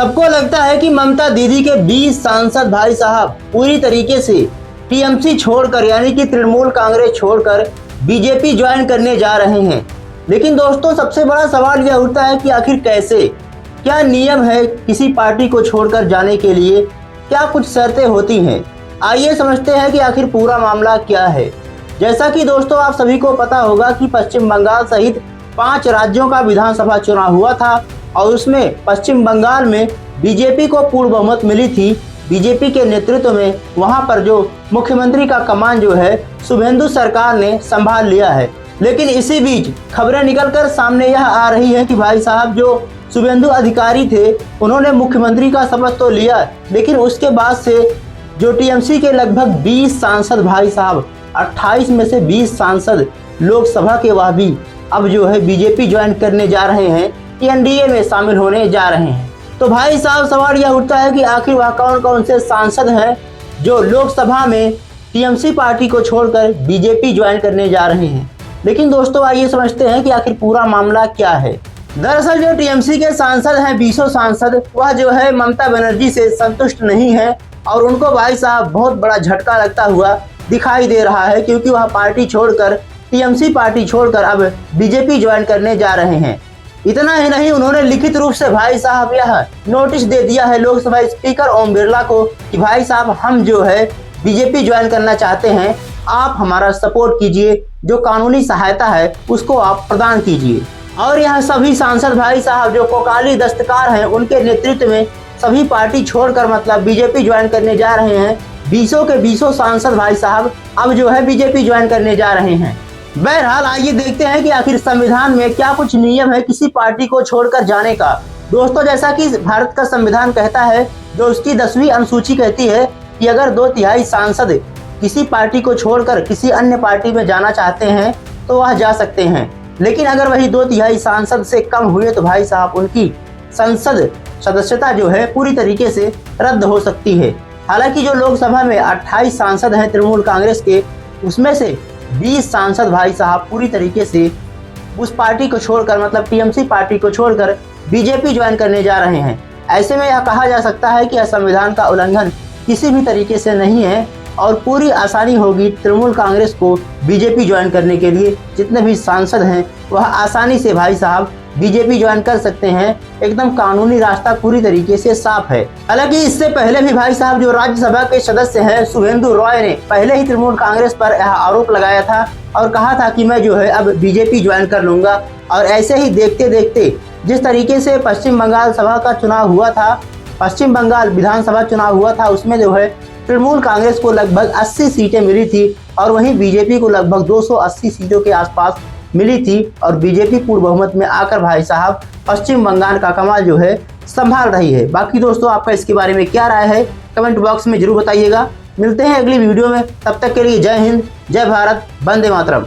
सबको लगता है कि ममता दीदी के 20 सांसद भाई साहब पूरी तरीके से टीएमसी छोड़कर यानी कि तृणमूल कांग्रेस छोड़कर बीजेपी ज्वाइन करने जा रहे हैं। लेकिन दोस्तों, सबसे बड़ा सवाल यह उठता है कि आखिर कैसे, क्या नियम है किसी पार्टी को छोड़कर जाने के लिए, क्या कुछ शर्तें होती हैं। आइए समझते हैं कि आखिर पूरा मामला क्या है। जैसा कि दोस्तों आप सभी को पता होगा कि पश्चिम बंगाल सहित 5 राज्यों का विधानसभा चुनाव हुआ था और उसमें पश्चिम बंगाल में बीजेपी को पूर्ण बहुमत मिली थी। बीजेपी के नेतृत्व में वहां पर जो मुख्यमंत्री का कमान जो है शुभेंदु सरकार ने संभाल लिया है। लेकिन इसी बीच खबरें निकलकर सामने यह आ रही है कि भाई साहब जो शुभेंदु अधिकारी थे उन्होंने मुख्यमंत्री का शपथ तो लिया, लेकिन उसके बाद से जो टीएमसी के लगभग 20 सांसद भाई साहब 28 में से 20 सांसद लोकसभा के वह भी अब जो है बीजेपी ज्वाइन करने जा रहे हैं, एनडीए में शामिल होने जा रहे हैं। तो भाई साहब सवाल यह उठता है कि आखिर वह कौन कौन से सांसद हैं जो लोकसभा में टीएमसी पार्टी को छोड़कर बीजेपी ज्वाइन करने जा रहे हैं। लेकिन दोस्तों आइए समझते हैं कि आखिर पूरा मामला क्या है। दरअसल जो टीएमसी के सांसद हैं 20 सांसद, वह जो है ममता बनर्जी से संतुष्ट नहीं है और उनको भाई साहब बहुत बड़ा झटका लगता हुआ दिखाई दे रहा है, क्योंकि वह पार्टी छोड़कर टीएमसी पार्टी छोड़कर अब बीजेपी ज्वाइन करने जा रहे हैं। इतना ही नहीं, उन्होंने लिखित रूप से भाई साहब यह नोटिस दे दिया है लोकसभा स्पीकर ओम बिरला को कि भाई साहब हम जो है बीजेपी ज्वाइन करना चाहते हैं, आप हमारा सपोर्ट कीजिए, जो कानूनी सहायता है उसको आप प्रदान कीजिए। और यह सभी सांसद भाई साहब जो कोकाली दस्तकार हैं उनके नेतृत्व में सभी पार्टी छोड़कर मतलब बीजेपी ज्वाइन करने जा रहे हैं। 20 के 20 सांसद भाई साहब अब जो है बीजेपी ज्वाइन करने जा रहे हैं। बहरहाल आइए देखते हैं कि आखिर संविधान में क्या कुछ नियम है किसी पार्टी को छोड़कर जाने का। दोस्तों जैसा कि भारत का संविधान कहता है, जो उसकी 10वीं अनुसूची कहती है कि अगर 2/3 सांसद किसी पार्टी को छोड़कर किसी अन्य पार्टी में जाना चाहते हैं तो वह जा सकते हैं। लेकिन अगर वही 2/3 सांसद से कम हुए तो भाई साहब उनकी संसद सदस्यता जो है पूरी तरीके से रद्द हो सकती है। हालांकि जो लोकसभा में 28 सांसद हैं तृणमूल कांग्रेस के, उसमें से 20 सांसद भाई साहब पूरी तरीके से उस पार्टी को छोड़कर मतलब टीएमसी पार्टी को छोड़कर बीजेपी ज्वाइन करने जा रहे हैं। ऐसे में यह कहा जा सकता है कि यह संविधान का उल्लंघन किसी भी तरीके से नहीं है और पूरी आसानी होगी तृणमूल कांग्रेस को बीजेपी ज्वाइन करने के लिए। जितने भी सांसद हैं वह आसानी से भाई साहब बीजेपी ज्वाइन कर सकते हैं। एकदम कानूनी रास्ता पूरी तरीके से साफ है। हालांकि इससे पहले भी भाई साहब जो राज्यसभा के सदस्य हैं शुभेंदु रॉय ने पहले ही तृणमूल कांग्रेस पर यह आरोप लगाया था और कहा था कि मैं जो है अब बीजेपी ज्वाइन कर लूंगा। और ऐसे ही देखते देखते जिस तरीके से पश्चिम बंगाल सभा का चुनाव हुआ था, पश्चिम बंगाल विधानसभा चुनाव हुआ था, उसमें जो है तृणमूल कांग्रेस को लगभग 80 सीटें मिली थी और वहीं बीजेपी को लगभग 280 सीटों के आसपास मिली थी और बीजेपी पूर्ण बहुमत में आकर भाई साहब पश्चिम बंगाल का कमाल जो है संभाल रही है। बाकी दोस्तों आपका इसके बारे में क्या राय है कमेंट बॉक्स में जरूर बताइएगा। मिलते हैं अगली वीडियो में, तब तक के लिए जय हिंद, जय भारत, वंदे मातरम।